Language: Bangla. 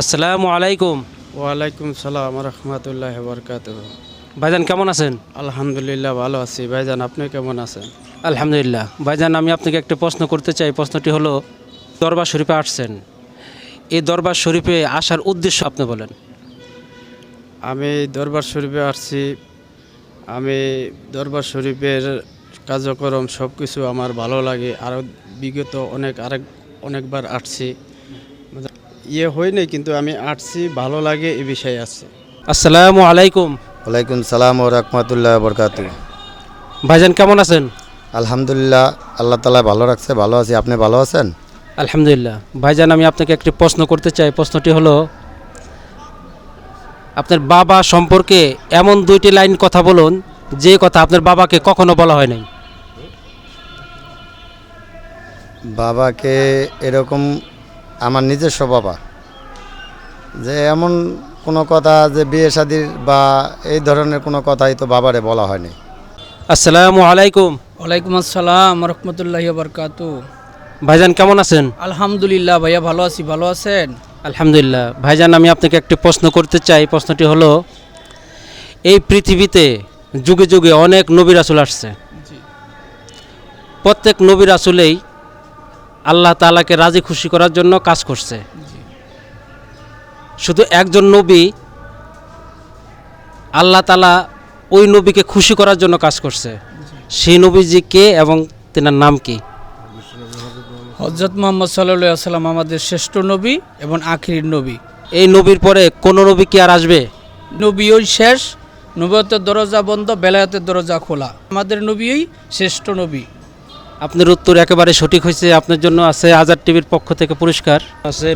আসসালামু আলাইকুম। ওয়ালাইকুম সালাম রহমতুল্লাহ বরকাতুহ। ভাইজান কেমন আছেন? আলহামদুলিল্লাহ ভালো আছি। ভাইজান আপনি কেমন আছেন? আলহামদুলিল্লাহ। ভাইজান আমি আপনাকে একটা প্রশ্ন করতে চাই। প্রশ্নটি হলো, দরবার শরীফে আসছেন, এই দরবার শরীফে আসার উদ্দেশ্য আপনি বলেন। আমি দরবার শরীফে আসছি। আমি দরবার শরীফের কার্যক্রম সব কিছু আমার ভালো লাগে। আরও বিগত অনেকবার আসছি, হয়নি, কিন্তু আমি আসছি, ভালো লাগে, এই বিষয়ে আসছি। আসসালামু আলাইকুম। ওয়ালাইকুম সালাম ও রহমতুল্লাহ বরকাত। ভাইজান কেমন আছেন? আলহামদুলিল্লাহ, আল্লাহ তালা ভালো রাখছে, ভালো আছি। আপনি ভালো আছেন? আলহামদুলিল্লাহ। ভাইজান আমি আপনাকে একটি প্রশ্ন করতে চাই। প্রশ্নটি হলো, আপনার বাবা সম্পর্কে এমন দুইটি লাইন কথা বলুন যে কথা আপনার বাবাকে কখনো বলা হয় নাই। বাবাকে এরকম, আমার নিজস্ব বাবা, যে এমন কোনো কথা যে বিয়ে শাদির বা এই ধরনের কোনো কথাই তো বাবারে বলা হয়নি। আসসালামু আলাইকুম। ওয়ালাইকুম আসসালাম রহমতুল্লাহি বারকাতু। ভাইজান কেমন আছেন? আলহামদুলিল্লাহ ভাইয়া ভালো আছি, ভালো আছেন? আলহামদুলিল্লাহ। ভাইজান আমি আপনাকে একটি প্রশ্ন করতে চাই। প্রশ্নটি হলো, এই পৃথিবীতে যুগে যুগে অনেক নবী রাসূল আসছে। প্রত্যেক নবী রাসূলেই আল্লাহ তাআলাকে রাজি খুশি করার জন্য কাজ করছে। শুধু একজন নবী আল্লাহ তাআলা ওই নবীকে খুশি করার জন্য কাজ করছে। সেই নবীজি কে এবং তেনার নাম কি? হযরত মুহাম্মদ সাল্লাল্লাহু আলাইহি ওয়াসাল্লাম আমাদের শ্রেষ্ঠ নবী এবং আখির নবী। এই নবীর পরে কোন নবী কি আর আসবে? নবী ওই শেষ, নবুয়তের দরজা বন্ধ, বেলায়েতের দরজা খোলা। আমাদের নবীই শ্রেষ্ঠ নবী। আপনার উত্তর একেবারে সঠিক হয়েছে। আপনার জন্য আছে আজাদ টিভির পক্ষ থেকে পুরস্কার আছে।